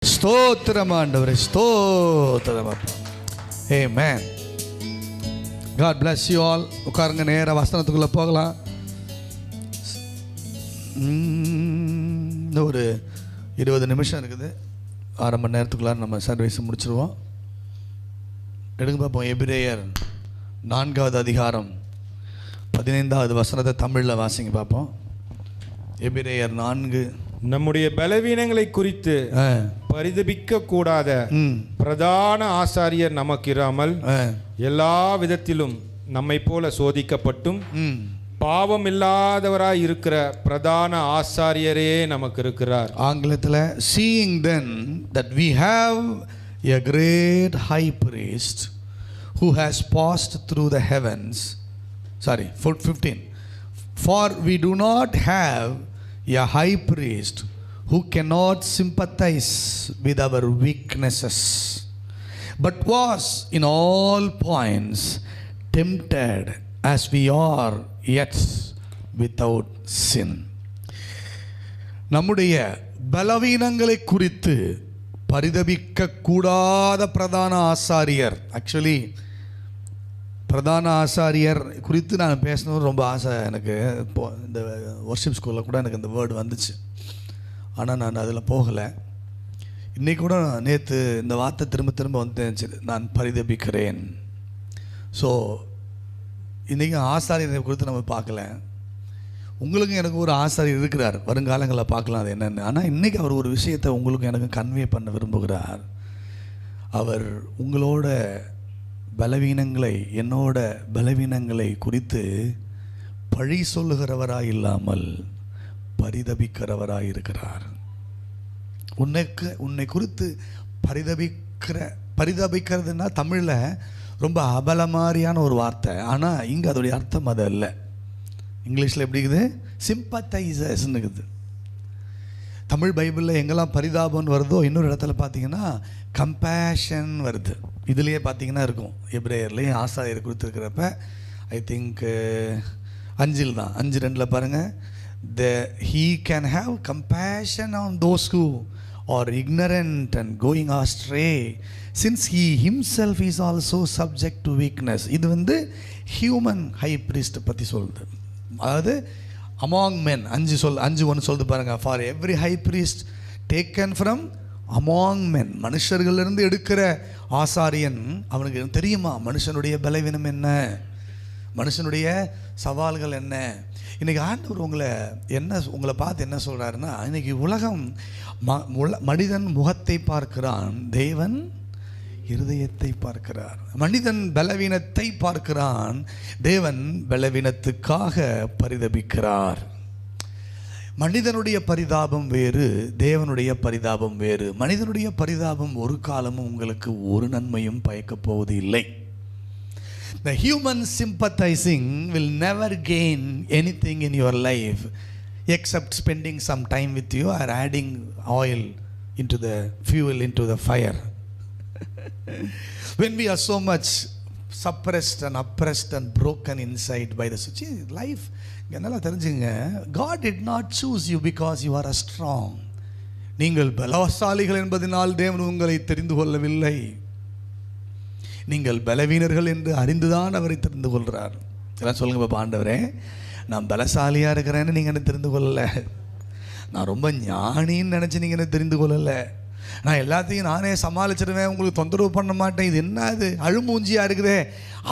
ஸ்தோத்திரம் ஆண்டவரே, ஸ்தோத்திரம் அப்பா. ஆமென். God bless you all. உட்காருங்க, நேர வசனத்துக்குள்ள போகலாம். இன்னும் ஒரு 20 நிமிஷம் இருக்குது. 6 மணி நேரத்துக்குள்ள நம்ம சர்வீஸ் முடிச்சிருவோம். எடுங்க பார்ப்போம். எபிரேயர் 4வது அதிகாரம் 15வது வசனத்தை தமிழில் வாசிங்க பார்ப்போம். எபிரேயர் 4. நம்முடைய பலவீனங்களை குறித்து பரிதபிக்க கூடாத பிரதான ஆசாரியர் நமக்கு இராமல் எல்லா விதத்திலும் நம்மை போல சோதிக்கப்பட்டும் பாவம் இல்லாதவராய் இருக்கிற பிரதான ஆசாரியரே நமக்கு இருக்கிறார். ஆங்கிலத்தில் seeing then that we have a great high priest who has passed through the heavens. 15. For we do not have a high priest who cannot sympathize with our weaknesses, but was in all points tempted as we are, yet without sin. நம்முடைய பலவீனங்களை குறித்து பரிதபிக்க கூடாத பிரதான ஆசாரியர். Actually பிரதான ஆசாரியர் குறித்து நான் பேசணும்னு ரொம்ப ஆசை எனக்கு. இப்போது இந்த வர்ஷிப் ஸ்கூலில் கூட எனக்கு இந்த வேர்டு வந்துச்சு, ஆனால் நான் அதில் போகலை. இன்றைக்கி கூட நேற்று இந்த வார்த்தை திரும்ப திரும்ப வந்துச்சு, நான் பரிதபிக்கிறேன். ஸோ இன்றைக்கி ஆசாரியரை குறித்து நம்ம பார்க்கல. உங்களுக்கும் எனக்கு ஒரு ஆசாரியர் இருக்கிறார், வருங்காலங்களில் பார்க்கலாம் அது என்னென்னு. ஆனால் இன்றைக்கி அவர் ஒரு விஷயத்தை உங்களுக்கும் எனக்கு கன்வே பண்ண விரும்புகிறார். அவர் உங்களோட பலவீனங்களை, என்னோட பலவீனங்களை குறித்து பழி சொல்லுகிறவராய் இல்லாமல் பரிதபிக்கிறவராய் இருக்கிறார். உன்னை குறித்து பரிதபிக்கிறதுனா தமிழில் ரொம்ப அபலமாரியான ஒரு வார்த்தை, ஆனால் இங்கே அதோடைய அர்த்தம் அது அல்ல. இங்கிலீஷில் எப்படி இருக்குது? சிம்பத்தைசர்ஸ்ன்னு இருக்குது. தமிழ் பைபிளில் எங்கெல்லாம் பரிதாபம்னு வருதோ இன்னொரு இடத்துல பார்த்தீங்கன்னா கம்பேஷன் வருது. இதுலேயே பார்த்தீங்கன்னா இருக்கும். எபிரேயர்லேயும் ஆசாரியர் கொடுத்துருக்கிறப்ப ஐ திங்க் 5:2 பாருங்கள். He can have compassion on those who are ignorant and going astray, since he himself is also subject to weakness. இது வந்து ஹியூமன் ஹை பிரீஸ்ட் பற்றி சொல்லுது. அதாவது among men 5:1 சொல்லுது பாருங்க. For every high priest taken from among men, மனுஷர்களிலிருந்து எடுக்கிற ஆசாரியன், அவனுக்கு தெரியுமா மனுஷனுடைய பலவீனம் என்ன, மனுஷனுடைய சவால்கள் என்ன. இன்றைக்கி ஆண்டவர் உங்களை பார்த்து என்ன சொல்கிறாருன்னா, இன்றைக்கி உலகம் மனிதன் முகத்தை பார்க்கிறான், தேவன் இருதயத்தை பார்க்கிறார். மனிதன் பலவீனத்தை பார்க்கிறான், தேவன் பலவீனத்துக்காக பரிதபிக்கிறார். மனிதனுடைய பரிதாபம் வேறு, தேவனுடைய பரிதாபம் வேறு. மனிதனுடைய பரிதாபம் ஒரு காலமும் உங்களுக்கு ஒரு நன்மையும் பயக்கப் போவது இல்லை. The human sympathizing will never gain anything in your life except spending some time with you or adding oil into the fuel into the fire. When we are so much suppressed and oppressed and broken inside by the life, நல்லா தெரிஞ்சுங்க, God did not choose you because you are a strong. நீங்கள் பலசாலிகள் என்பதனால் தேவன் உங்களை தெரிந்து கொள்ளவில்லை. நீங்கள் பலவீனர்கள் என்று அறிந்துதான் அவரை தெரிந்து கொள்கிறார். எல்லாம் சொல்லுங்க பாப்பா, ஆண்டவரே நான் பலசாலியாக இருக்கிறேன்னு நீங்கள் என்ன தெரிந்து கொள்ளலை, நான் ரொம்ப ஞானின்னு நினச்சி நீங்கள் என்ன தெரிந்து கொள்ளலை, நான் எல்லாத்தையும் நானே சமாளிச்சிடுவேன், உங்களுக்கு தொந்தரவு பண்ண மாட்டேன், இது என்ன அது அழுமூஞ்சியாக இருக்குதே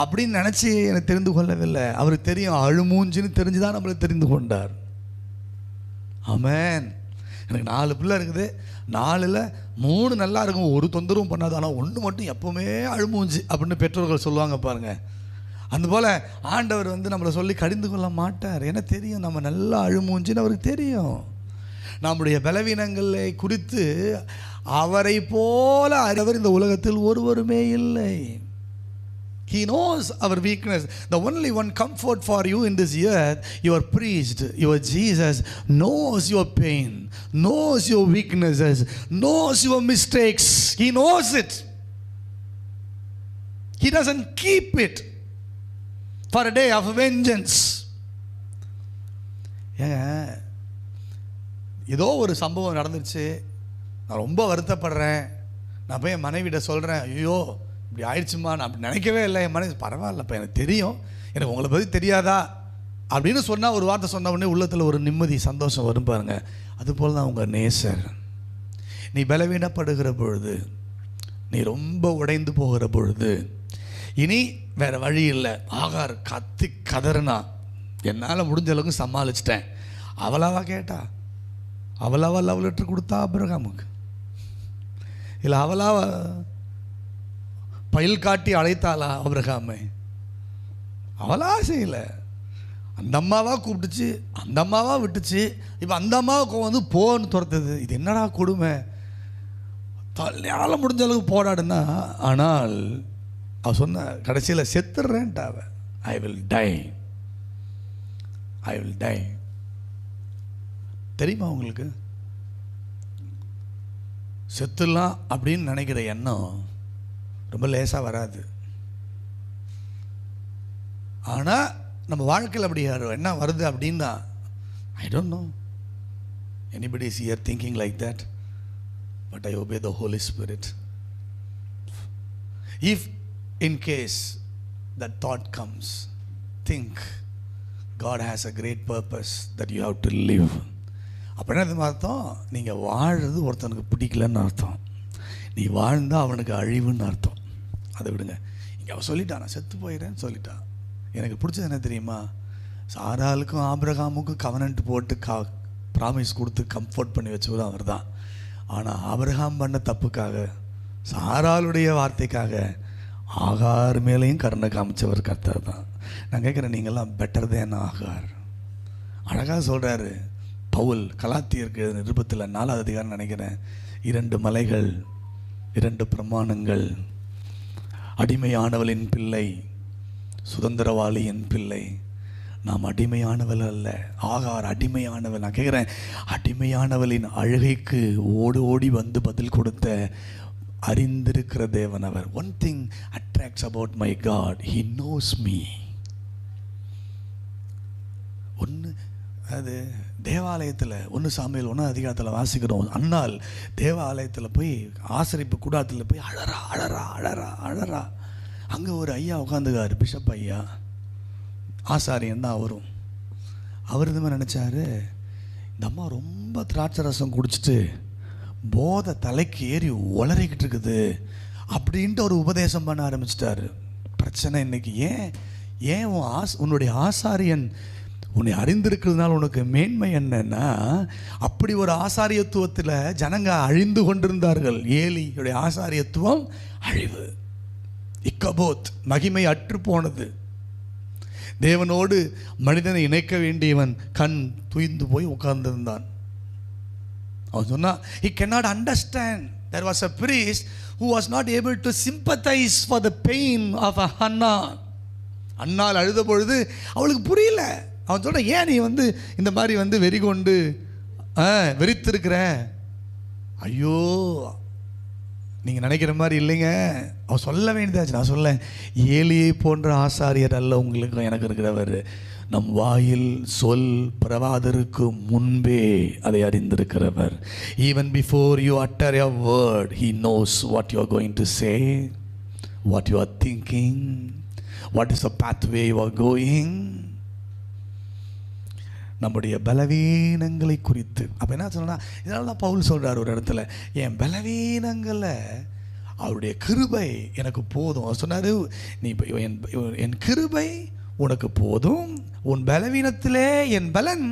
அப்படின்னு நினச்சி எனக்கு தெரிந்து கொள்ளவில்லை. அவருக்கு தெரியும் அழுமூஞ்சின்னு தெரிஞ்சு தான் நம்மளை தெரிந்து கொண்டார். ஆமென். எனக்கு 4 பிள்ளை இருக்குது, 4ல் 3 நல்லா இருக்கும், ஒரு தொந்தரவும் பண்ணாது, ஆனால் 1 மட்டும் எப்போவுமே அழுமூஞ்சி அப்படின்னு பெற்றோர்கள் சொல்லுவாங்க பாருங்கள். அதுபோல் ஆண்டவர் நம்மளை சொல்லி கடிந்து கொள்ள மாட்டார். ஏன்னா தெரியும் நம்ம நல்லா அழுமூஞ்சின்னு அவருக்கு தெரியும். நம்முடைய பலவீனங்களை குறித்து அவரை போல அறிவர் இந்த உலகத்தில் ஒருவருமே இல்லை. He knows our weakness. The only one comfort for you in this earth, your priest, your Jesus, knows your pain, knows your weaknesses, knows your mistakes. He knows it. He doesn't keep it for a day of vengeance. ஏங்க, ஏதோ ஒரு சம்பவம் நடந்துருச்சு, நான் ரொம்ப வருத்தப்படுறேன், நான் போய் என் மனைவிட்ட சொல்கிறேன், ஐயோ இப்படி ஆயிடுச்சுமா, நான் அப்படி நினைக்கவே இல்லை. என் மனைவி பரவாயில்லப்பா, எனக்கு தெரியும், எனக்கு உங்களை பற்றி தெரியாதா அப்படின்னு சொன்னால், ஒரு வார்த்தை சொன்ன உடனே உள்ளத்தில் ஒரு நிம்மதி சந்தோஷம் வரும் பாருங்க. அதுபோல் தான் உங்கள் நேசர். நீ பலவீனப்படுகிற பொழுது, நீ ரொம்ப உடைந்து போகிற பொழுது, இனி வேறு வழி இல்லை. ஆகார் கத்தி கதறினா, என்னால் முடிஞ்ச அளவுக்கு சமாளிச்சிட்டேன். அவளாவா கேட்டா? அவளாவா லவ் லெட்டர் கொடுத்தா ஆபிரகாமுக்கு? இல்லை அவளாவா பயில் காட்டி அழைத்தாளா ஆபிரகாமை? அவளா செய்யலை. அந்த அம்மாவா கூப்பிட்டுச்சு, அந்த அம்மாவா விட்டுச்சு. இப்போ அந்த அம்மாவுக்கு வந்து போன்னு துரத்துது. இது என்னடா கொடுமை? தலையால் முடிஞ்ச அளவுக்கு போராடுனா. ஆனால் அவ சொன்ன கடைசியில் செத்துடுறேன்ட்டா அவ. I will tie. தெரியுமா உங்களுக்கு? செத்துடலாம் அப்படின்னு நினைக்கிற எண்ணம் ரொம்ப லேசாக வராது. ஆனால் நம்ம வாழ்க்கையில் அப்படி என்ன வருது அப்படின்னா, I don't know anybody is here thinking like that, but I obey the Holy Spirit. If in case that thought comes, think God has a great purpose that you have to live. அப்படின்னா அது அர்த்தம், நீங்கள் வாழ்றது ஒருத்தனுக்கு பிடிக்கலன்னு அர்த்தம். நீ வாழ்ந்தால் அவனுக்கு அழிவுன்னு அர்த்தம். அதை விடுங்க. இங்கே அவன் சொல்லிட்டான், நான் செத்து போயிடுறேன்னு சொல்லிட்டான். எனக்கு பிடிச்சது என்ன தெரியுமா? சாராளுக்கும் ஆபிரகாமுக்கும் கவனன்ட் போட்டு ப்ராமிஸ் கொடுத்து கம்ஃபர்ட் பண்ணி வச்சவர் அவர் தான். ஆனால் ஆபிரகாம் பண்ண தப்புக்காக, சாராளுடைய வார்த்தைக்காக ஆகார் மேலேயும் கருணை காமிச்சவர் கர்த்தர் தான். நான் கேட்குறேன், நீங்கள்லாம் பெட்டர் தேன் ஆகார். அழகாக சொல்கிறாரு பவுல் கலாத்தியருக்கு நிருபத்தில் 4வது அதிகாரம் நினைக்கிறேன். 2 மலைகள், 2 பிரமாணங்கள், அடிமையானவளின் பிள்ளை, சுதந்திரவாளியின் பிள்ளை. நாம் அடிமையானவள் அல்ல, ஆகார் அடிமையானவள். நான் கேட்குறேன், அடிமையானவளின் அழுகைக்கு ஓடி ஓடி வந்து பதில் கொடுத்த அறிந்திருக்கிற தேவன் அவர். One thing attracts about my God, he knows me. ஒன்று அது தேவாலயத்தில் 1 சாமுவேல் 1 அதிகாரத்தில் வாசிக்கிறோம். அன்னாள் தேவாலயத்தில் போய் ஆசரிப்பு கூடாரத்தில் போய் அழறா. அங்கே ஒரு ஐயா உட்காந்துக்காரு, பிஷப் ஐயா, ஆசாரியன் தான் அவரும். அவர் இந்த மாதிரி நினச்சாரு, இந்த அம்மா ரொம்ப திராட்சை ரசம் குடிச்சிட்டு போதை தலைக்கு ஏறி உளறிக்கிட்டு இருக்குது அப்படின்ட்டு ஒரு உபதேசம் பண்ண ஆரம்பிச்சிட்டாரு. பிரச்சனை இன்னைக்கு ஏன் உன்னுடைய ஆசாரியன் உன்னை அறிந்திருக்கிறதுனால உனக்கு மேன்மை என்னன்னா, அப்படி ஒரு ஆசாரியத்துவத்தில் ஜனங்க அழிந்து கொண்டிருந்தார்கள். ஏலியுடைய ஆசாரியத்துவம் அழிவு, இக்கபோத், மகிமை அற்று போனது. தேவனோடு மனிதனை இணைக்க வேண்டியவன் கண் துய்ந்து போய் உட்கார்ந்திருந்தான். அவன் சொன்னா, he cannot understand. There was a priest who was not able to sympathize for the pain of a Hannah. அன்னாள் அழுத பொழுது அவளுக்கு புரியல. அவன் சொன்ன, ஏன் நீ இந்த மாதிரி வெறி கொண்டு வெறித்திருக்கிற? ஐயோ, நீங்கள் நினைக்கிற மாதிரி இல்லைங்க. அவன் சொல்ல வேண்டியதாச்சு. நான் சொல்ல, ஏலியை போன்ற ஆசாரியர் அல்ல உங்களுக்கும் எனக்கு இருக்கிறவர். நம் வாயில் சொல் பிறவாதருக்கு முன்பே அதை அறிந்திருக்கிறவர். Even before you utter a word, he knows what you are going to say, what you are thinking, what is the pathway you are going. நம்முடைய பலவீனங்களை குறித்து அப்போ என்ன சொன்னா, இதனால தான் பவுல் சொல்கிறார் ஒரு இடத்துல, என் பலவீனங்களை அவருடைய கிருபை எனக்கு போதும். அவர் சொன்னார், நீ என் கிருபை உனக்கு போதும், உன் பலவீனத்திலே என் பலன்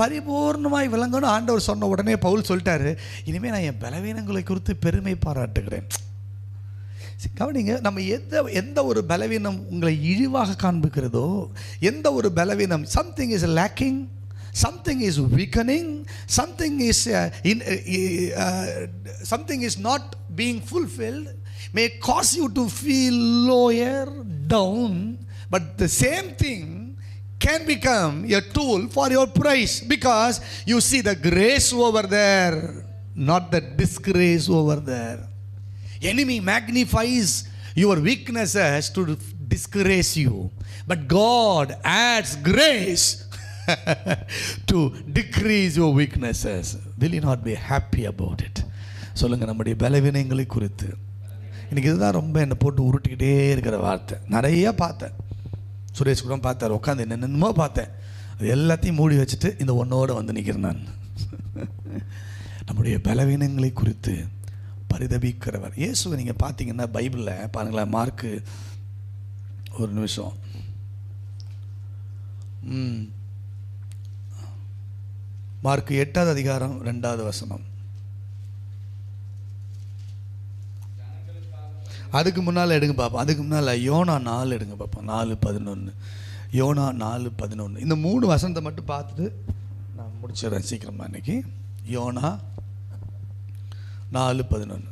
பரிபூர்ணமாய் விளங்கணும் ஆண்டவர் சொன்ன உடனே பவுல் சொல்லிட்டாரு, இனிமேல் நான் என் பலவீனங்களை குறித்து பெருமை பாராட்டுகிறேன். கவனிங்க, நம்ம எந்த ஒரு பலவீனம் உங்களை இழிவாக காண்பிக்கிறதோ, எந்த ஒரு பலவீனம், something is lacking, something is weakening, something is not being fulfilled, may cause you to feel lower down, but the same thing can become a tool for your praise, because you see the grace over there, not the disgrace over there. Enemy magnifies your weaknesses to disgrace you, but God adds grace to decrease your weaknesses. Will you not be happy about it? சொல்லுங்கள், நம்முடைய பலவீனங்களை குறித்து. இன்றைக்கி இதுதான் ரொம்ப என்னை போட்டு உருட்டிக்கிட்டே இருக்கிற வார்த்தை. நிறையா பார்த்தேன், சுரேஷ் கூட பார்த்தார், உட்காந்து என்னென்னமோ பார்த்தேன். அது எல்லாத்தையும் மூடி வச்சுட்டு இந்த ஒன்றோடு வந்து நிற்கிறேன் நான். நம்முடைய பலவீனங்களை குறித்து பரிதபிக்கிறவர். இயேசுவை நீங்கள் பார்த்தீங்கன்னா பைபிளில் பாருங்களேன், மார்க்கு, ஒரு நிமிஷம், மார்க்கு 8வது அதிகாரம் 2வது வசனம். அதுக்கு முன்னால் எடுங்க பார்ப்போம். அதுக்கு முன்னால் யோனா 4 எடுங்க பார்ப்போம். 4:11. யோனா 4:11. இந்த 3 வசனத்தை மட்டும் பார்த்துட்டு நான் முடிச்சிடுறேன் சீக்கிரமாக இன்னைக்கு. யோனா 4:11.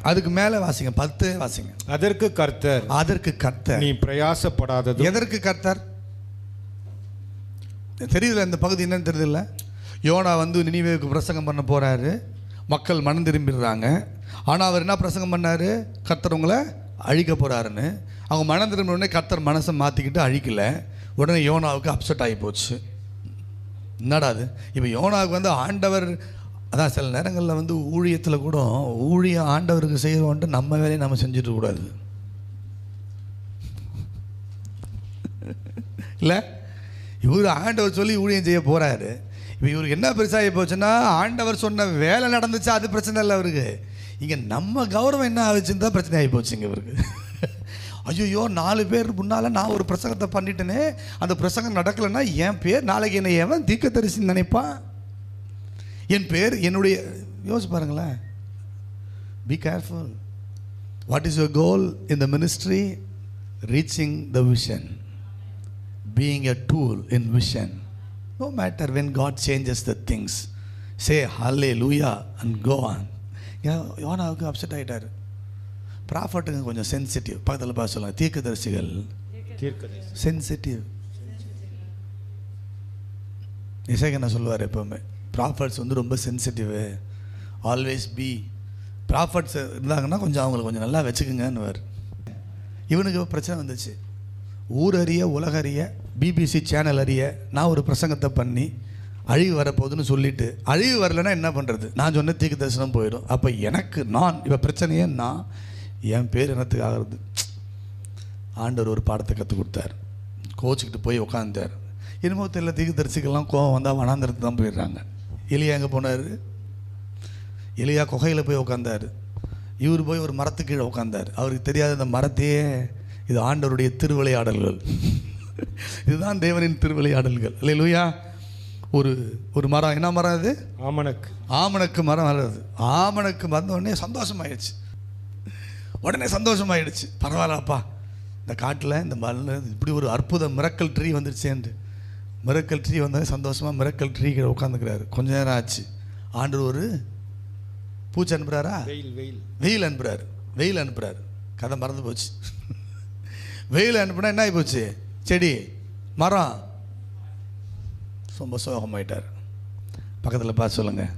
அதுக்கு மேலே வாசிங்க, 10 வாசிங்க. அதற்கு கர்த்தர் நீ பிரயாசப்படாதது. எதற்கு கர்த்தர் தெரியுதுல, இந்த பகுதி என்னன்னு தெரியுதுல்ல. யோனா வந்து நினிவேவுக்கு பிரசங்கம் பண்ண போகிறாரு, மக்கள் மனம் திரும்பிடுறாங்க. ஆனால் அவர் என்ன பிரசங்கம் பண்ணார்? கர்த்தர் உங்களை அழிக்க போகிறாருன்னு. அவங்க மனம் திரும்பின உடனே கர்த்தர் மனசை மாற்றிக்கிட்டு அழிக்கலை. உடனே யோனாவுக்கு அப்செட் ஆகி போச்சு. என்னடா அது? இப்போ யோனாவுக்கு வந்து ஆண்டவர், அதான் சில நேரங்களில் வந்து ஊழியத்தில் கூட ஊழியம் ஆண்டவருக்கு செய்கிறோன்ட்டு நம்ம வேலையை நம்ம செஞ்சுட்டு கூடாது இல்லை. இவர் ஆண்டவர் சொல்லி ஊழியம் செய்ய போகிறாரு. இப்போ இவருக்கு என்ன பெருசாகி போச்சுன்னா, ஆண்டவர் சொன்ன வேலை நடந்துச்சு, அது பிரச்சனை இல்லை அவருக்கு. இங்கே நம்ம கௌரவம் என்ன ஆச்சுன்னு தான் பிரச்சனை ஆகி போச்சுங்க இவருக்கு. ஐயோ, 4 பேர் முன்னால் நான் ஒரு பிரசங்கத்தை பண்ணிட்டேனே, அந்த பிரசங்கம் நடக்கலைன்னா என் பேர் நாளைக்கு என்னை எவன் தீர்க்கதரிசின்னு நினைப்பான்? என் பேர் என்னுடைய, யோசிச்சு பாருங்களேன். Be careful. What is your goal in the ministry? Reaching the vision, being a tool in vision. No matter when God changes the things, say hallelujah and go on. யோனாவுக்கு அப்செட் ஆகிட்டார். ப்ராஃபட்டுங்க கொஞ்சம் சென்சிட்டிவ். பக்கத்தில் பார்த்து சொல்லுங்க, தீர்க்கதரிசிகள் sensitive. இசைக்கு என்ன சொல்லுவார் எப்போவுமே, ப்ராஃபட்ஸ் வந்து ரொம்ப சென்சிட்டிவ். ஆல்வேஸ் பி ப்ராஃபட்ஸ் இருந்தாங்கன்னா கொஞ்சம் அவங்களை கொஞ்சம் நல்லா வச்சுக்குங்கன்னுவார். இவனுக்கு பிரச்சனை வந்துச்சு. ஊர் அறிய உலகறிய பிபிசி சேனல் அறிய நான் ஒரு பிரசங்கத்தை பண்ணி அழிவு வரப்போகுதுன்னு சொல்லிவிட்டு, அழிவு வரலைன்னா என்ன பண்ணுறது? நான் சொன்ன தீர்க்க தரிசனம் போயிடும். அப்போ எனக்கு நான் இப்போ பிரச்சனையே நான், என் பேர் என்னத்துக்கு ஆகிறது? ஆண்டவர் ஒரு பாடத்தை கற்றுக் கொடுத்தார். கோச்சிக்கிட்டு போய் உட்காந்தார். என்னமோ தெரியல, தீர்க்க தரிசிக்கெல்லாம் கோவம் வந்தால் வனாந்திரத்து தான் போயிடுறாங்க. எலியா எங்கே போனார்? எலியா குகையில் போய் உட்காந்தார். இவர் போய் ஒரு மரத்துக்கு கீழே உட்காந்தார். அவருக்கு தெரியாத இந்த மரத்தையே, இது ஆண்டவருடைய திருவிளையாடல்கள். இதுதான் தேவனின் திருவிளையாடல்கள். அல்லேலூயா. ஒரு மரம், என்ன மரம் அது? ஆமணக்கு மரம் வளருது. ஆமணக்கு வந்த உடனே சந்தோஷமாயிடுச்சு. பரவாயில்லப்பா, இந்த காட்டில் இந்த மரம் இப்படி ஒரு அற்புத மிரக்கல் ட்ரீ வந்துடுச்சேன்ட்டு. மிரக்கல் ட்ரீ வந்தால் சந்தோஷமாக மிரக்கல் ட்ரீ கிட்ட உட்காந்துக்கிறாரு. கொஞ்ச நேரம் ஆச்சு. ஆண்டவர் ஒரு பூச்சி அனுப்புகிறாரா? வெயில் அனுப்புகிறாரு. கதை மறந்து போச்சு. வெயில் அனுப்புனா என்ன ஆகி போச்சு? செடி மரம் ரொம்ப சோகமாயிட்டார். பக்கத்தில் பார்த்து சொல்லுங்கள்,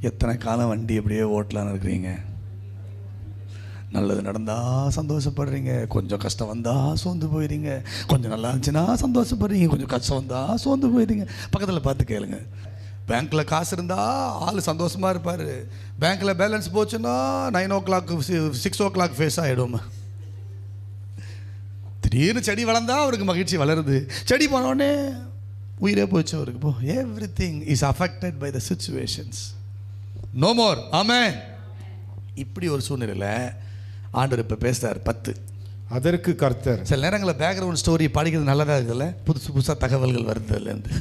எத்தனை காலம் வண்டி எப்படியே ஓட்டலான்னு இருக்கிறீங்க? நல்லது நடந்தால் சந்தோஷப்படுறீங்க, கொஞ்சம் கஷ்டம் வந்தால் சோர்ந்து போயிடுறீங்க. கொஞ்சம் நல்லா இருந்துச்சுன்னா சந்தோஷப்படுறீங்க, கொஞ்சம் கஷ்டம் வந்தால் சோர்ந்து போயிடுறீங்க. பக்கத்தில் பார்த்து கேளுங்க. பேங்க்கில் காசு இருந்தால் ஆள் சந்தோஷமாக இருப்பார். பேங்க்கில் பேலன்ஸ் போச்சுன்னா 9 o'clock 6 o'clock ஃபேஸ் ஆகிடும். திடீர்னு செடி வளர்ந்தா அவருக்கு மகிழ்ச்சி வளருது. செடி போனோடனே உயிரே போச்சு அவருக்கு. போ, everything is affected by the situations. No more. Amen. இப்படி ஒரு சூழ்நிலையில் ஆண்டவர் இப்போ பேசுகிறார். 10. அதற்கு கர்த்தர். சில நேரங்களில் பேக்ரவுண்ட் ஸ்டோரி படிக்கிறது நல்லதாக இருக்குதுல்ல, புதுசாக தகவல்கள் வருதுலேருந்து.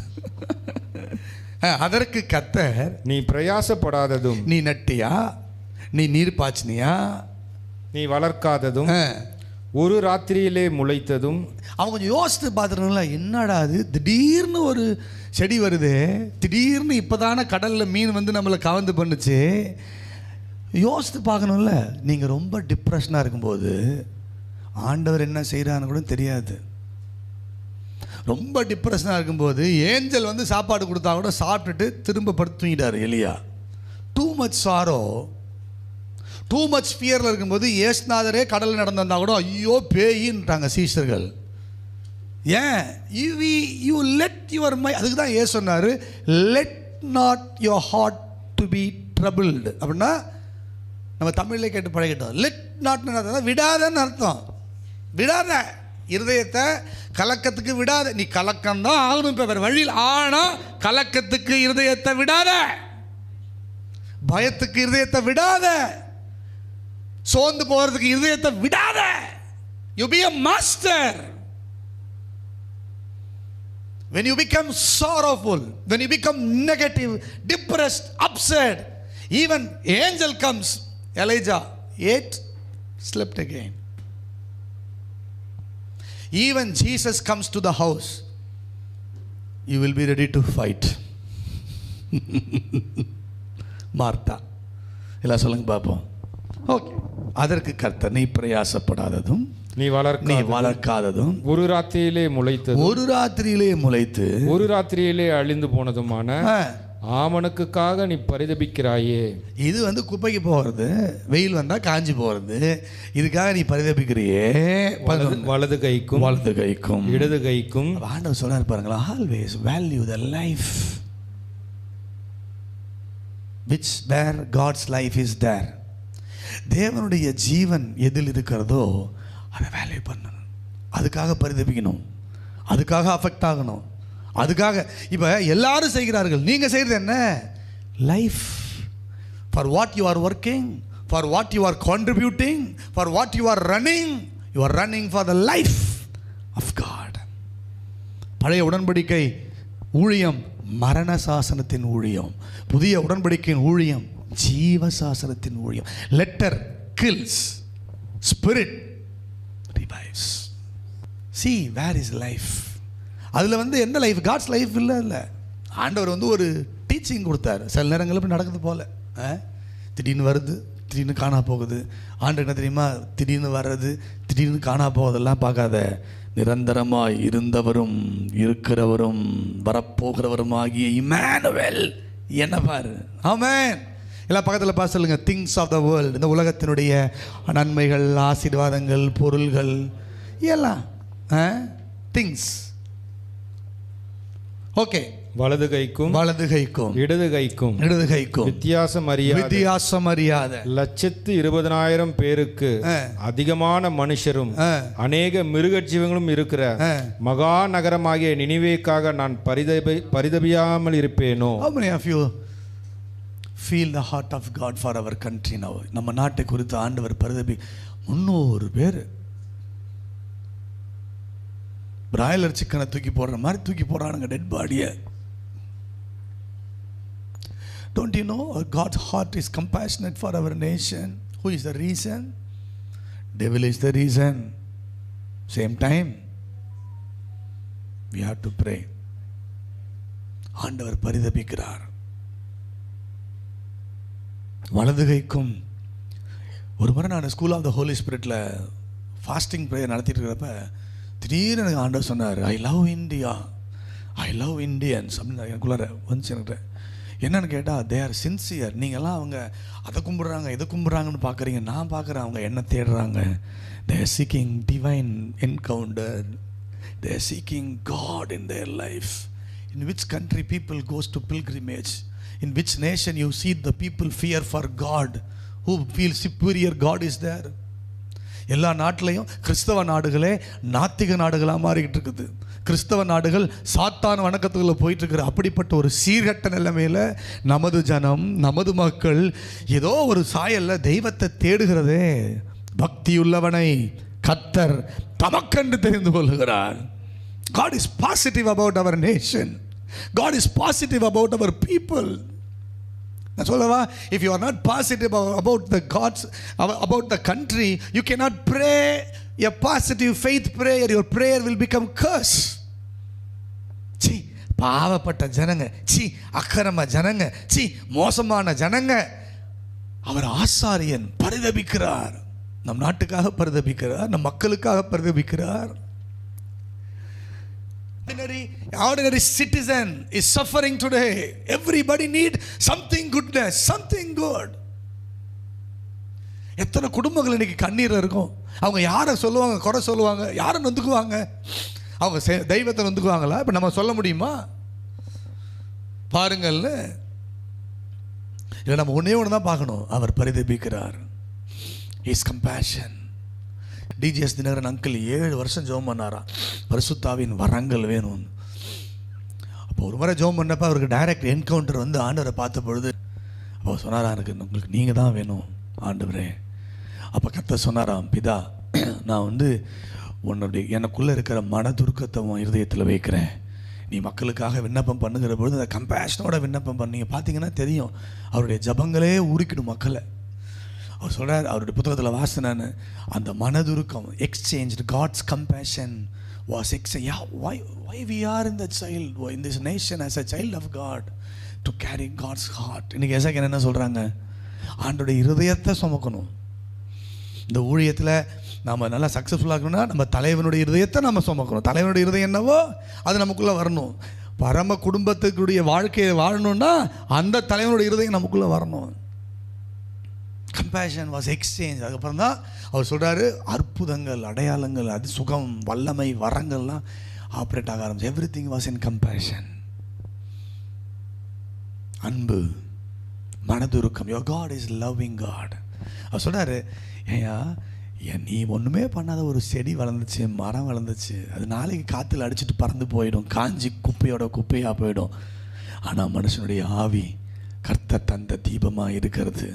அதற்கு கர்த்தர், நீ பிரயாசப்படாததும், நீ நட்டியா, நீ நீர் பாய்ச்சினியா, நீ வளர்க்காததும், ஒரு ராத்திரியிலே முளைத்ததும். அவன் கொஞ்சம் யோசித்து பார்த்துருங்களா, என்னடா அது திடீர்னு ஒரு செடி வருது, திடீர்னு இப்போதானே கடலில் மீன் வந்து நம்மளை கவர்ந்து பண்ணுச்சு. யோசித்து பார்க்கணும்ல. நீங்கள் ரொம்ப டிப்ரெஷனாக இருக்கும்போது ஆண்டவர் என்ன செய்கிறான்னு கூட தெரியாது. ரொம்ப டிப்ரெஷனாக இருக்கும்போது ஏஞ்சல் வந்து சாப்பாடு கொடுத்தா கூட சாப்பிட்டுட்டு திரும்ப படுத்து தூங்கிட்டார் எலியா. Too much sorrow, too much ஃபியரில் இருக்கும்போது ஏசுநாதரே கடலில் நடந்திருந்தா கூட ஐயோ பேயின்ட்டாங்க சீஷர்கள். ஏன் யூ லெட் யுவர் மை, அதுக்கு தான் ஏன் சொன்னார், let not your heart to be troubled. அப்படின்னா நம்ம தமிழில் கேட்டு பழகிட்டோம். லெட் நாட் விடாதன்னு அர்த்தம். விடாத, இருதயத்தை கலக்கத்துக்கு விடாத. நீ கலக்கம்தான் ஆகணும் இப்போ வேறு வழியில். ஆனால் கலக்கத்துக்கு இருதயத்தை விடாத, பயத்துக்கு இருதயத்தை விடாத, சோர்ந்து போகிறதுக்கு இருதயத்தை விடாத. You be a master. When you become sorrowful, when you become negative, depressed, upset, even angel comes. Elijah ate, slept again. Even Jesus comes to the house, you will be ready to fight. Martha எல்லாம் சொல்லுங்க பார்ப்போம். Okay, அதற்கு கர்த்தர் நீ பிரயாசப்படாததும் நீ வளர்க்காததும் ஒரு ராத்திரியிலே முளைத்து ஒரு ராத்திரியிலே அழிந்து போனதுமான ஆமணக்குக்காக நீ பரிதபிக்கிறாயே. இது குப்பைக்கு போகிறது, வெயில் வந்தா காஞ்சி போகிறது, இதுக்காக நீ பரிதபிக்கிறியே. வலது கைக்கும் இடது கைக்கும் ஆண்டவர் சொல்றாரு பாருங்களா, always value the life which where God's life is there. தேவனுடைய ஜீவன் எதில் இருக்கிறதோ அதை வேல்யூ பண்ணணும், அதுக்காக பரிதபிக்கணும், அதுக்காக அஃபெக்ட் ஆகணும், அதுக்காக. இப்போ எல்லாரும் செய்கிறார்கள், நீங்கள் செய்கிறது என்ன? Life. For what you are working, for what you are contributing, for what you are running for the life of God. பழைய உடன்படிக்கை ஊழியம் மரண சாசனத்தின் ஊழியம், புதிய உடன்படிக்கையின் ஊழியம் ஜீவ சாசனத்தின் ஊழியம். Letter kills, spirit revives. See where is life? அதில் என்ன லைஃப்? காட்ஸ் லைஃப் இல்லை. ஆண்டவர் ஒரு டீச்சிங் கொடுத்தாரு. சில நேரங்கள் இப்படி நடக்குது போல், திடீர்னு வருது, திடீர்னு காணா போகுது. ஆண்டு என்ன தெரியுமா, திடீர்னு வர்றது, திடீர்னு காணா போவதெல்லாம் பார்க்காத, நிரந்தரமாய் இருந்தவரும் இருக்கிறவரும் வரப்போகிறவரும் ஆகிய இம்மானுவேல் என்ன பாரு. ஆமென். எல்லாம் பக்கத்தில் பார்த்து சொல்லுங்க, திங்ஸ் ஆஃப் த வேர்ல்டு. இந்த உலகத்தினுடைய நன்மைகள், ஆசீர்வாதங்கள், பொருள்கள் எல்லாம் திங்ஸ். ஓகே, வலது கைக்கும் இடது கைக்கும் வித்தியாசம் அறியாத 120,000 பேருக்கு அதிகமான மனுஷரும் அநேக மிருக ஜீவங்களும் இருக்கிற மகா நகரமாகிய நினிவேக்காக நான் பரிதபியாமல் இருப்பேனோ. How many of you feel the heart of God for our country now? நம்ம நாட்டை குறித்து ஆண்டவர் பரிதபி. 300 பேர் பிராய்லர் சிக்கனை தூக்கி போடுற மாதிரி தூக்கி போடுறானுங்க, டெட் பாடியை. Don't you know God's heart is compassionate for our nation? Who is the reason? Devil is the reason. Same time, we have to pray. ஆண்டவர் பரிதபிக்கிறார். வலது கைக்கும். ஒரு முறை நான் ஸ்கூல் ஆஃப் த ஹோலி ஸ்பிரிட்டில் ஃபாஸ்டிங் ப்ரேயர் நடத்திட்டு இருக்கிறப்ப திடீர்னு எனக்கு ஆண்டவர் சொன்னார், I love India, I love Indians அப்படின்னு எனக்குள்ளார வந்துச்சு. எனக்கு என்னன்னு கேட்டால், தே ஆர் சின்சியர். நீங்கள்லாம் அவங்க அதை கும்பிட்றாங்க இதை கும்பிட்றாங்கன்னு பார்க்குறீங்க, நான் பார்க்குறேன் அவங்க என்ன தேடுறாங்க. They are seeking divine encounter, they are seeking God in their life. In which country people goes to pilgrimage, in which nation you see the people fear for God, who feel superior God is there. எல்லா நாட்டிலையும் கிறிஸ்தவ நாடுகளே நாத்திக நாடுகளாக மாறிக்கிட்டு இருக்குது. கிறிஸ்தவ நாடுகள் சாத்தான் வணக்கத்துக்குள்ள போயிட்டு இருக்கிற அப்படிப்பட்ட ஒரு சீர்கட்ட நிலைமையில் நமது ஜனம், நமது மக்கள் ஏதோ ஒரு சாயல்ல தெய்வத்தை தேடுகிறதே. பக்தியுள்ளவனை கர்த்தர் தமக்கென்று தெரிந்து கொள்கிறார். God is positive about our nation. God is positive about our people. நான் சொல்லவா, if you are not positive about the gods, about the country, you cannot pray a positive faith prayer. Your prayer will become curse. C பாவப்பட்ட ஜனங்க, C அக்கிரம ஜனங்க, C மோசமான ஜனங்க. அவர் ஆசாரியன் பரிதபிக்கிறார், நம் நாட்டுக்காக பரிதபிக்கிறார், நம் மக்களுக்காக பரிதபிக்கிறார். Ordinary citizen is suffering today. Everybody need something goodness, something good. எத்தனை குடும்பங்கள் இன்னைக்கு கண்ணீர் இருக்கும். அவங்க யாரை சொல்லுவாங்க, குறை சொல்லுவாங்க, யாரை நொந்துக்குவாங்க. அவங்க தெய்வத்தை வந்துக்குவாங்களா? இப்போ நம்ம சொல்ல முடியுமா? பாருங்கள்னு இல்லை, நம்ம ஒன்றே ஒன்று தான் பார்க்கணும். அவர் பரிதபிக்கிறார். Is compassion. DGS Dhinakaran uncle 7 வருஷம் ஜெபம் பண்ணாரா, பரிசுத்தாவின் வரங்கள் வேணும்னு. அப்போ ஒரு முறை ஜெபம் பண்ணப்போ அவருக்கு டைரக்ட் என்கவுண்டர் வந்து ஆண்டவரை பார்த்த பொழுது அப்போ சொன்னாரா, எனக்கு உங்களுக்கு நீங்கள் தான் வேணும் ஆண்டவரே. அப்போ கர்த்தர் சொன்னாராம், பிதா, நான் வந்து உன்னுடைய எனக்குள்ளே இருக்கிற மனதுருக்கத்தை உன் இருதயத்தில் வைக்கிறேன். நீ மக்களுக்காக விண்ணப்பம் பண்ணுகிற பொழுது அந்த கம்பேஷனோட விண்ணப்பம் பண்ணீங்க பார்த்தீங்கன்னா தெரியும், அவருடைய ஜபங்களே உருக்கிடும் மக்களை. அவர் சொல்கிறார், அவருடைய புத்தகத்தில் வாசினான்னு, அந்த மனதுருக்கம் exchange God's compassion was exchange. Yeah, why we are in the child in this nation as a child of God to carry God's heart. இன்னைக்கு எசேக்கியேல் என்ன சொல்கிறாங்க, ஆண்டோடைய இருதயத்தை சுமக்கணும். இந்த ஊழியத்தில் நம்ம நல்லா சக்ஸஸ்ஃபுல்லாக இருக்கணும்னா நம்ம தலைவனுடைய இருதயத்தை நம்ம சுமக்கணும். தலைவனுடைய இருதயம் என்னவோ அது நமக்குள்ளே வரணும். பரம குடும்பத்துக்குடைய வாழ்க்கையை வாழணும்னா அந்த தலைவனுடைய இருதயம் நமக்குள்ளே வரணும். Compassion was exchange. அதுக்கப்புறம் தான் அவர் சொல்கிறாரு, அற்புதங்கள், அடையாளங்கள், அது சுகம், வல்லமை, வரங்கள்லாம் ஆப்ரேட் ஆக ஆரம்பிச்சு. Everything was in compassion. அன்பு, மனதுருக்கம். Your God is loving God. அவர் சொல்கிறாரு, ஏயா நீ ஒன்றுமே பண்ணாத ஒரு செடி வளர்ந்துச்சு, மரம் வளர்ந்துச்சு, அது நாளைக்கு காற்றுல அடிச்சுட்டு பறந்து போயிடும், காஞ்சி குப்பையோட குப்பையாக போயிடும். ஆனால் மனுஷனுடைய ஆவி கர்த்தர் தந்த தீபமாக இருக்கிறது.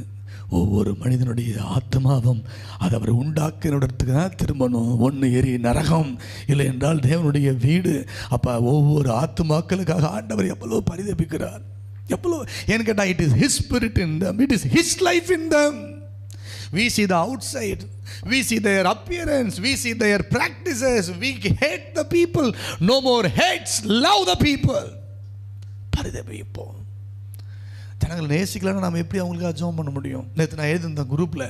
ஒவ்வொரு மனிதனுடைய ஆத்மாவும் அது அவர் உண்டாக்கினத்துக்கு தான் திரும்பணும். ஒன்று எரி நரகம், இல்லை என்றால் தேவனுடைய வீடு. அப்போ ஒவ்வொரு ஆத்மாக்களுக்காக ஆண்டவர் எவ்வளோ பரிதபிக்கிறார், எவ்வளோ. ஏன்னு கேட்டால், it is his spirit in them, it is his life in them. We see the outside, we see their appearance, we see their practices, we hate the people. No more hates, love the people. பரிதபிப்போம். ஜனங்களை நேசிக்கலன்னா நம்ம எப்படி அவங்களுக்காக ஜெபம் பண்ண முடியும்? நேற்று நான் எழுதியிருந்தேன் குரூப்பில்,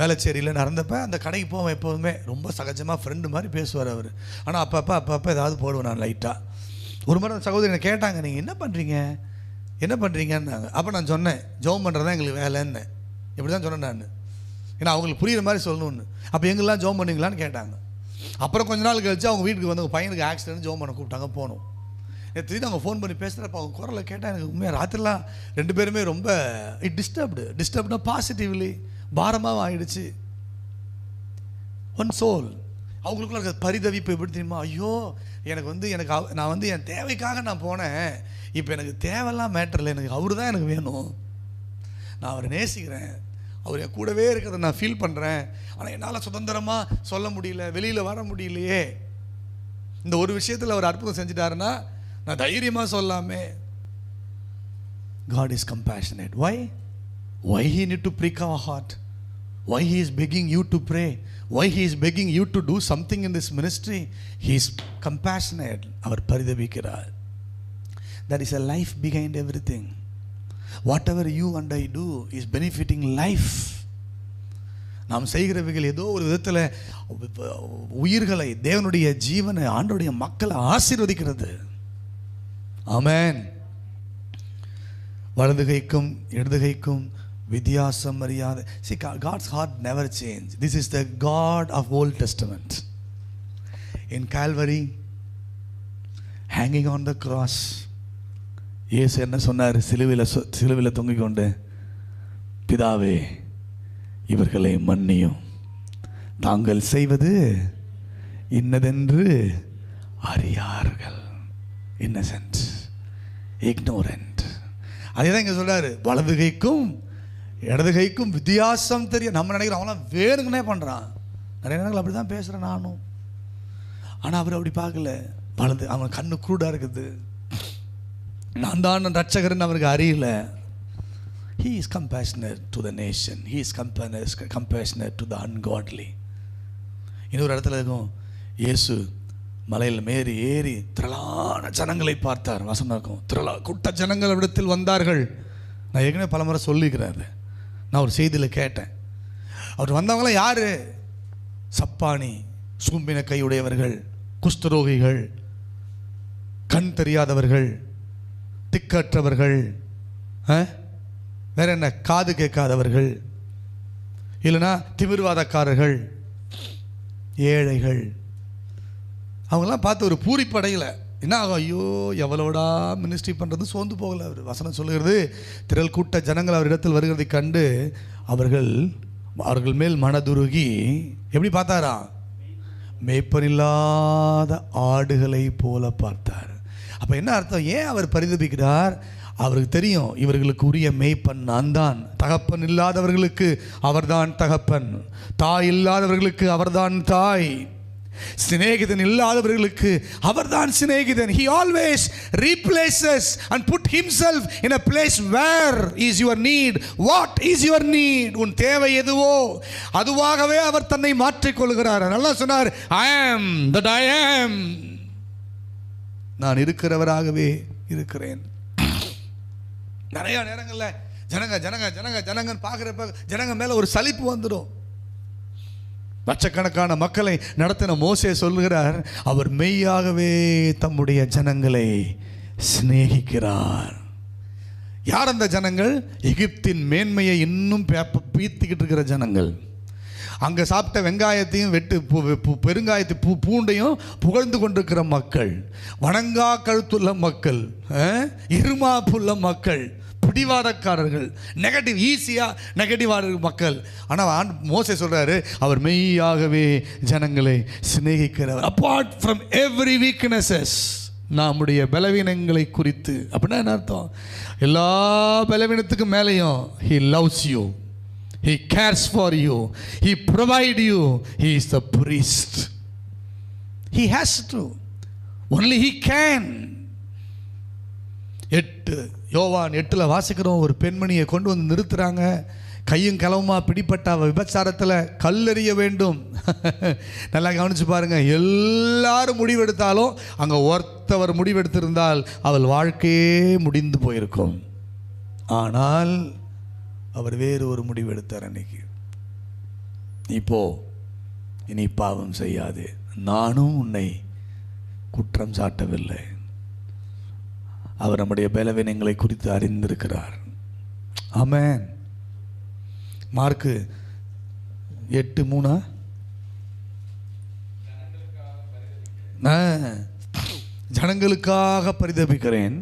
வேலைச்சேரியில் நடந்தப்போ அந்த கடைக்கு போவேன். எப்போதுமே ரொம்ப சகஜமாக ஃப்ரெண்டு மாதிரி பேசுவார் அவர். ஆனால் அப்பப்போ ஏதாவது போடுவேன் நான் லைட்டாக. ஒரு முறை சகோதரி கேட்டாங்க, நீங்கள் என்ன பண்ணுறீங்கன்னாங்க. அப்போ நான் சொன்னேன், ஜெபம் பண்ணுறது தான் எங்களுக்கு வேலைன்னு. இப்படி தான் சொன்னேன் நான், ஏன்னா அவங்களுக்கு புரியுற மாதிரி சொல்லணும்னு. அப்போ எங்கெல்லாம் ஜெபம் பண்ணுவீங்களான்னு கேட்டாங்க. அப்புறம் கொஞ்ச நாள் கழிச்சு அவங்க வீட்டுக்கு வந்து அவங்க பையனுக்கு ஆக்சிடென்ட், ஜெபம் பண்ண கூப்பிட்டாங்க, போனோம். திடீர்னு அவங்க ஃபோன் பண்ணி பேசுகிறப்ப அவங்க குரலை கேட்டால் எனக்கு உண்மையாக ராத்திரிலாம் 2 பேருமே ரொம்ப டிஸ்டர்ப்னா பாசிட்டிவ்லி பாரமாக ஆகிடுச்சு. One soul. அவங்களுக்குள்ள இருக்க பரிதவிப்பு எப்படி தெரியுமா? ஐயோ, நான் வந்து என் தேவைக்காக நான் போனேன், இப்போ எனக்கு தேவையெல்லாம் மேட்டர் இல்லை, எனக்கு அவர் தான் எனக்கு வேணும். நான் அவரை நேசிக்கிறேன், அவர் என் கூடவே இருக்கிறத நான் ஃபீல் பண்ணுறேன். ஆனால் என்னால் சுதந்திரமாக சொல்ல முடியல, வெளியில் வர முடியலையே. இந்த ஒரு விஷயத்தில் அவர் அற்புதம் செஞ்சுட்டாருன்னா நான் தைரியமாக சொல்லாமே. God is compassionate. Why he need to prick our heart? Why he is begging you to pray? Why he is begging you to do something in this ministry? He is compassionate. Our பரிதபிக்கிறார். There is a life behind everything. Whatever you and I do is benefiting life. நாம் செய்கிறவைகள் ஏதோ ஒரு விதத்தில் உயிர்களை, தேவனுடைய ஜீவனை, ஆண்டவருடைய மக்களை ஆசீர்வதிக்கிறது. ஆமென். வலது கைக்கும் இடது கைக்கும் வித்தியாசம் அறியாத. See, God's heart never change. This is the God of Old Testament. In Calvary, hanging on the cross, இயேசு என்ன சொன்னார்? சிலுவையில் தொங்கிக் கொண்டு, பிதாவே இவர்களை மன்னியும், தாங்கள் செய்வது இன்னதென்று அறியார்கள். Innocent, ignorant. அதே தான் இங்கே சொல்கிறாரு, வலது கைக்கும் இடது கைக்கும் வித்தியாசம் தெரியும். நம்ம நினைக்கிறோம் அவங்களாம் வேணுங்கன்னே பண்ணுறான். நிறைய நேரங்கள் அப்படி தான் பேசுகிறேன் நானும். ஆனால் அவர் அப்படி பார்க்கல. வலது, அவன் கண்ணு குருடாக இருக்குது, நான் தான் ரட்சகர்னு அவருக்கு அறியல. He is compassionate to the nation. He is compassionate to the ungodly. இன்னொரு இடத்துல இருக்கும், இயேசு மலையில் ஏறி திரளான ஜனங்களை பார்த்தார். வசனம் இருக்கும், கூட்ட ஜனங்கள் இடத்தில் வந்தார்கள். நான் ஏற்கனவே பல முறை சொல்லிக்கிறேன், நான் ஒரு செய்தியில் கேட்டேன். அவர் வந்தவங்களாம் யார்? சப்பானி, சூம்பின கையுடையவர்கள், குஷ்டரோகிகள், கண் தெரியாதவர்கள், திக்கற்றவர்கள், வேற என்ன, காது கேட்காதவர்கள், இல்லைன்னா திமிர்வாதக்காரர்கள், ஏழைகள், அவங்களாம் பார்த்து ஒரு பூரிப்படையில் என்ன ஆகும், ஐயோ எவ்வளோடா மினிஸ்ட்ரி பண்ணுறது சோர்ந்து போகலை. அவர் வசனம் சொல்லுகிறது, திரள் கூட்ட ஜனங்கள் அவரிடத்தில் வருகிறதை கண்டு அவர்கள் மேல் மனதுருகி எப்படி பார்த்தாரா, மேய்ப்பனில்லாத ஆடுகளை போல பார்த்தார். அப்போ என்ன அர்த்தம், ஏன் அவர் பரிதபிக்கிறார்? அவருக்கு தெரியும் இவர்களுக்கு உரிய மேய்ப்பன் நான் தான். தகப்பன் இல்லாதவர்களுக்கு அவர்தான் தகப்பன், தாய் இல்லாதவர்களுக்கு அவர்தான் தாய், சிநேகிதன் இல்லாதவர்களுக்கு அவர்தான் சிநேகிதன். He always replaces and put himself in a place where is your need. What is your need? உன் தேவை எதுவோ அதுவாகவே அவர் தன்னை மாற்றிக்கொள்கிறார். நல்லா சொன்னார், I am that I am. நான் இருக்கிறவராகவே இருக்கிறேன். நிறைய நேரங்களில் ஜனங்க பார்க்குறப்ப ஜனங்க மேலே ஒரு சலிப்பு வந்துடும். லட்சக்கணக்கான மக்களை நடத்தின மோசே சொல்லுகிறார், அவர் மெய்யாகவே தம்முடைய ஜனங்களை சிநேகிக்கிறார். யார் அந்த ஜனங்கள்? எகிப்தின் மேன்மையை இன்னும் பீத்திக்கிட்டு இருக்கிற ஜனங்கள். அங்கே சாப்பிட்ட வெங்காயத்தையும் பெருங்காயத்தை பூண்டையும் புகழ்ந்து கொண்டிருக்கிற மக்கள், வணங்கா கழுத்துள்ள மக்கள், இருமாப்புள்ள மக்கள், பிடிவாதக்காரர்கள், ஈஸியாக நெகட்டிவான மக்கள். ஆனால் மோசே சொல்கிறாரு, அவர் மெய்யாகவே ஜனங்களை சிநேகிக்கிறவர். அப்பார்ட் ஃப்ரம் எவ்ரி வீக்னஸஸ், நம்முடைய பலவீனங்களை குறித்து. அப்படின்னா என்ன அர்த்தம்? எல்லா பலவீனத்துக்கும் மேலேயும் he loves you, he cares for you, he provide you, he is the priest, he has to, only he can. யோவான் 8 வாசிக்கிறோம், ஒரு பெண்மணியை கொண்டு வந்து நிறுத்துறாங்க. கையும் களவுமா பிடிப்பட்ட விபச்சாரத்தில் கல்லெறிய வேண்டும். நல்லா கவனிச்சு பாருங்க, எல்லாரும் முடிவெடுத்தாலும் அங்கே ஒருத்தவர் முடிவெடுத்திருந்தால் அவள் வாழ்க்கையே முடிந்து போயிருக்கும். ஆனால் அவர் வேறு ஒரு முடிவெடுத்தார். அன்னைக்கு, நீ போ, இனி பாவம் செய்யாதே, நானும் உன்னை குற்றம் சாட்டவில்லை. அவர் நம்முடைய பலவீனங்களை குறித்து அறிந்திருக்கிறார். ஆமென். மார்க்கு 8:3, ஜனங்களுக்காக பரிதபிக்கிறேன்,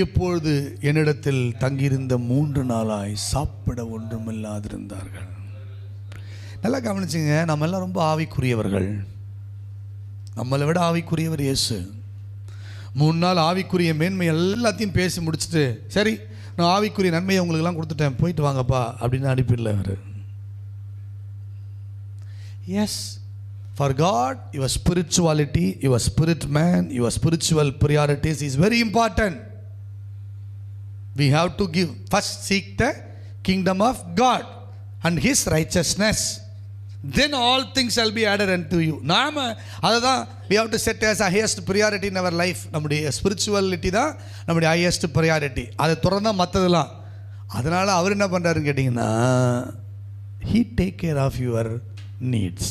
இப்பொழுது என்னிடத்தில் தங்கியிருந்த 3 நாளாய் சாப்பிட ஒன்றுமில்லாதிருந்தார்கள். நல்லா கவனிச்சுங்க, நம்ம எல்லாம் ரொம்ப ஆவிக்குரியவர்கள். நம்மளை விட ஆவிக்குரியவர் இயேசு. 3 நாள் ஆவிக்குரிய மேன்மை எல்லாத்தையும் பேசி முடிச்சுட்டு, சரி நான் ஆவிக்குரிய நன்மையை உங்களுக்கெல்லாம் கொடுத்துட்டேன், போயிட்டு வாங்கப்பா அப்படின்னு அனுப்பிடல அவர். Yes, for God your spirituality, your spirit man, your spiritual priorities is very important. We have to give first, seek the kingdom of God and his righteousness, then all things shall be added unto you. நாம அதுதான் we have to set as a highest priority in our life. நம்முடைய spirituality தான் நம்முடைய highest priority. அதை தொடர்ந்து மற்றதெல்லாம். அதனால் அவர் என்ன பண்ணுறாருன்னு கேட்டிங்கன்னா, he take care of your needs.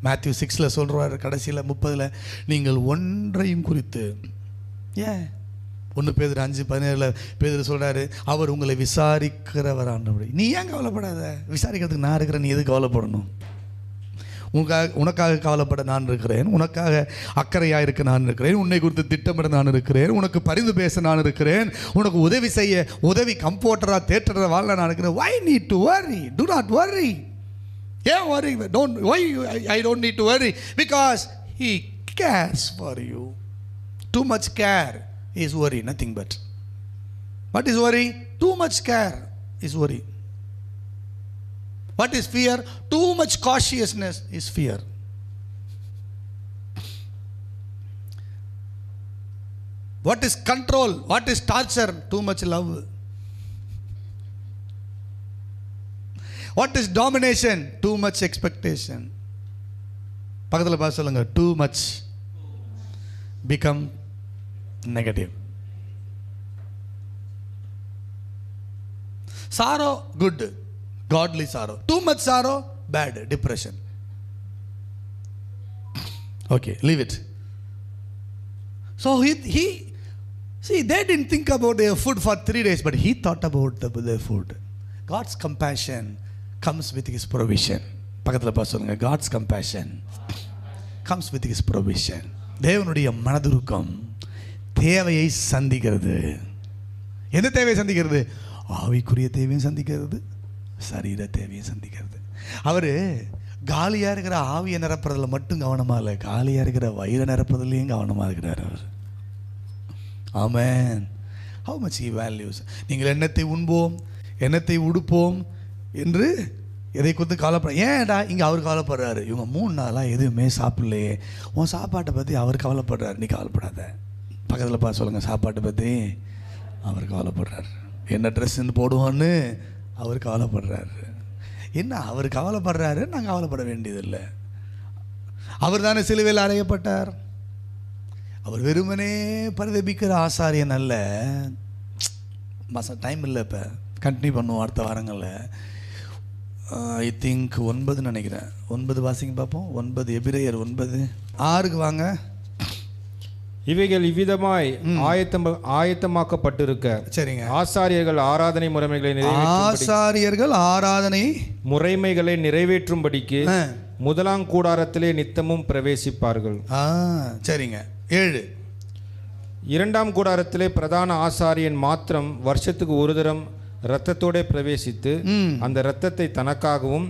Matthew 6 சொல்கிறார், கடைசியில் 30 நீங்கள் ஒன்றையும் குறித்து, 1 பேதுரு 5:17 பேதுரு சொல்கிறாரு, அவர் உங்களை விசாரிக்கிறவரானபடி. நீ ஏன் கவலைப்படாத? விசாரிக்கிறதுக்கு நான் இருக்கிறேன், நீ எது கவலைப்படணும்? உனக்காக கவலைப்பட நான் இருக்கிறேன், உனக்காக அக்கறையாக இருக்க நான் இருக்கிறேன், உன்னை குறித்து திட்டமிட நான் இருக்கிறேன், உனக்கு பரிந்து பேச நான் இருக்கிறேன், உனக்கு உதவி செய்ய, உதவி கம்ஃபோர்டராக தேட்டராக வாழ நான் இருக்கிறேன். Why need to worry? Do not worry. ஏன் worry? I don't need to worry because he cares for you. Too much care is worry, nothing but. What is worry? Too much care is worry. What is fear? Too much cautiousness is fear. What is control? What is torture? Too much love. What is domination? Too much expectation. பக்கத்தில் பார்த்து சொல்லுங்க, too much become negative. Sorrow, good. Godly sorrow. Too much sorrow, bad. Depression. Okay, leave it. So he see, they didn't think about their food for 3 days, but he thought about their food. God's compassion comes with his provision. பக்கத்தில் பார்த்து சொல்லுங்க, God's compassion comes with his provision. தேவனுடைய மனதுருக்கம் தேவையை சந்திக்கிறது. எந்த தேவையை சந்திக்கிறது? ஆவிக்குரிய தேவையும் சந்திக்கிறது, சரீர தேவையும் சந்திக்கிறது. அவர் காலியாக இருக்கிற ஆவியை நிரப்புறதுல மட்டும் கவனமாக இல்லை, காலியாக இருக்கிற வயிறை நிரப்புறதுலையும் கவனமாக இருக்கிறார் அவர். ஆமென். how much he values. நீங்கள் எண்ணத்தை உண்போம், எண்ணத்தை உடுப்போம் என்று எதை குறித்து கவலைப்பட. ஏன்டா இங்கே அவர் கவலைப்படுறாரு, இவங்க 3 நாளாக எதுவுமே சாப்பிடலையே, உன் சாப்பாட்டை பற்றி அவர் கவலைப்படுறாரு, நீ கவலைப்படாத. பக்கத்தில் பார்த்து சொல்லுங்கள், சாப்பாட்டை பற்றி அவர் கவலைப்படுறாரு. என்ன ட்ரெஸ்ஸுன்னு போடுவோன்னு அவர் கவலைப்படுறாரு. என்ன அவர் கவலைப்படுறாரு, நான் கவலைப்பட வேண்டியதில்லை. அவர் தானே சிலுவையில் அறையப்பட்டார். அவர் வெறுமனே பரிதபிக்கிற ஆசாரியன் அல்ல. டைம் இல்லை, இப்போ கண்டினியூ பண்ணுவோம் அடுத்த வாரங்களில். ஐ திங்க் 9 நினைக்கிறேன். 9 வாசிங்க பார்ப்போம். 9 எபிரேயர் 9:6 வாங்க. இவைகள் இவ்விதமாய் ஆயத்தமாக்கப்பட்டிருக்க, சரிங்க, ஆசாரியர்கள் ஆராதனை முறைமைகளை நிறைவேற்றும்படிக்கு முதலாம் கூடாரத்திலே நித்தமும் பிரவேசிப்பார்கள். சரிங்க. 7 இரண்டாம் கூடாரத்திலே பிரதான ஆசாரியன் மாத்திரம் வருஷத்துக்கு ஒரு தரம் இரத்தத்தோட பிரவேசித்து அந்த இரத்தத்தை தனக்காகவும்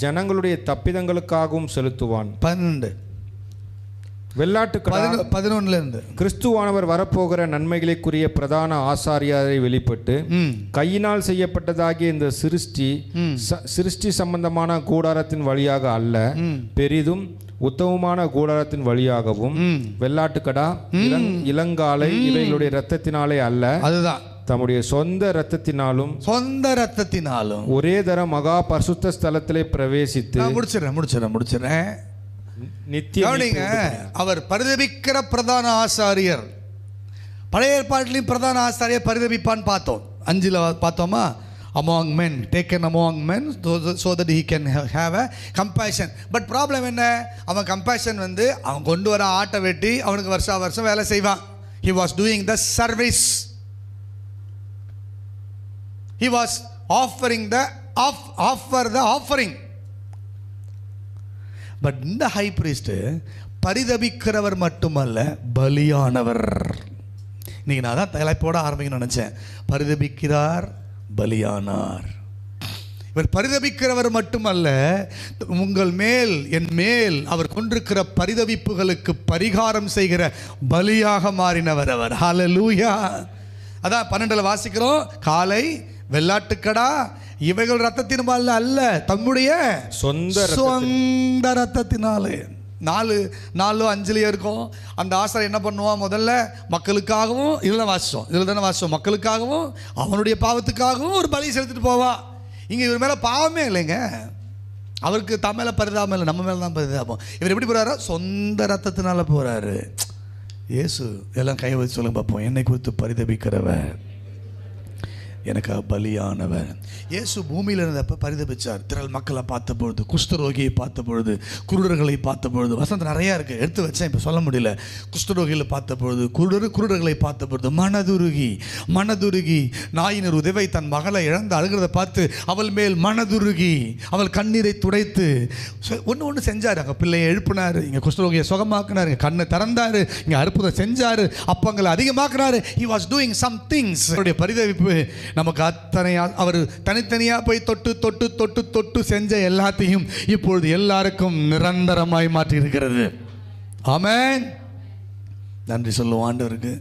ஜனங்களுடைய தப்பிதங்களுக்காகவும் செலுத்துவான். 12 வெள்ளாட்டுக்கடா 11 கிறிஸ்துவானவர் வரப்போகிற நன்மைகளுக்குரிய பிரதான ஆசாரியரை வெளிப்பட்டு கையினால் செய்யப்பட்டதாகிய இந்த சிருஷ்டி சம்பந்தமான கூடாரத்தின் வழியாக அல்ல, பெரிதும் உத்தமமான கூடாரத்தின் வழியாகவும் வெள்ளாட்டுக்கடா இளங்காலை இவைகளுடைய இரத்தத்தினாலே அல்ல, அதுதான் தம்முடைய சொந்த இரத்தத்தினாலும் ஒரே தரம் மகா பரிசுத்த ஸ்தலத்திலே பிரவேசித்து. முடிச்சிடறேன். நித்தியம் அவர் பரிதபிக்கிற பிரதான ஆசாரியர். பழைய ஏற்பாட்டிலையும் பிரதான ஆசாரியர் பரிதபிப்பான்னு பார்த்தோம். 5 பார்த்தோமா? among men, taken among men so that he can have a compassion. But problem என்ன? அவன் கம்பேஷன் அவன் கொண்டு வர ஆட்டை வெட்டி அவனுக்கு வருஷம் வேலை செய்வான். he was doing the service, he was offering the offering. But இந்த ஹை பிரீஸ்ட் பரிதபிக்கிறவர் மட்டுமல்ல, பலியானவர். இன்னைக்கு நான் தான் தலைப்போட ஆரம்பிக்கணும்னு நினைச்சேன். பரிதபிக்கிறார், பலியானார். இவர் பரிதபிக்கிறவர் மட்டுமல்ல, உங்கள் மேல் என் மேல் அவர் கொண்டிருக்கிற பரிதபிப்புகளுக்கு பரிகாரம் செய்கிற பலியாக மாறினவர் அவர். ஹல்லேலூயா. அதான் 12 வாசிக்கிறோம். காலை வெள்ளாட்டுக்கடா இவைகள் ரத்தத்தினால அல்ல, தம்முடைய சொந்த ரத்தத்தினாலே. 4:5 இருக்கும். அந்த ஆசாரியர் என்ன பண்ணுவான்? முதல்ல மக்களுக்காகவும், இதில் தானே வாசிச்சோம், மக்களுக்காகவும் அவனுடைய பாவத்துக்காகவும் ஒரு பலி செலுத்திட்டு போவான். இங்கே இவர் மேலே பாவமே இல்லைங்க, அவருக்கு தம் மேலே பரிதாபம் இல்லை, நம்ம மேலே தான் பரிதாபம். இவர் எப்படி போகிறாரோ? சொந்த ரத்தத்தினால போகிறாரு. இயேசு எல்லாம் கை வச்சு சொல்லுங்க பார்ப்போம். என்னை குறித்து பரிதபிக்கிறவர், எனக்காக பலியானவர். இயேசு பூமியில் இருந்தப்ப பரிதபிச்சார். திரள் மக்களை பார்த்த பொழுது, குஷ்டரோகியை பார்த்த பொழுது, குருடர்களை பார்த்த பொழுது, வசனம் நிறையா இருக்குது, எடுத்து வச்சேன், இப்போ சொல்ல முடியல. குஷ்டரோகிகளை பார்த்த பொழுது, குருடர்களை பார்த்த பொழுது மனதுருகி நாயினர் உதவை தன் மகளை இழந்து அழுகிறத பார்த்து அவள் மேல் மனதுருகி அவள் கண்ணீரை துடைத்து ஒன்று செஞ்சார். அங்கே பிள்ளையை எழுப்பினார், இங்கே குஷ்டரோகியை சுகமாக்குனார், இங்கே கண்ணை திறந்தார், இங்கே அற்புதம் செஞ்சார், அப்பங்களை அதிகமாக்குனார். he was doing some things. அவருடைய பரிதவிப்பு நமக்கு அத்தனையாக அவர் தனித்தனியாக போய் தொட்டு செஞ்ச எல்லாத்தையும் இப்பொழுது எல்லாருக்கும் நிரந்தரமாய் மாற்றி இருக்கிறது. ஆமென். நன்றி சொல்லுவோம் ஆண்டவருக்கு.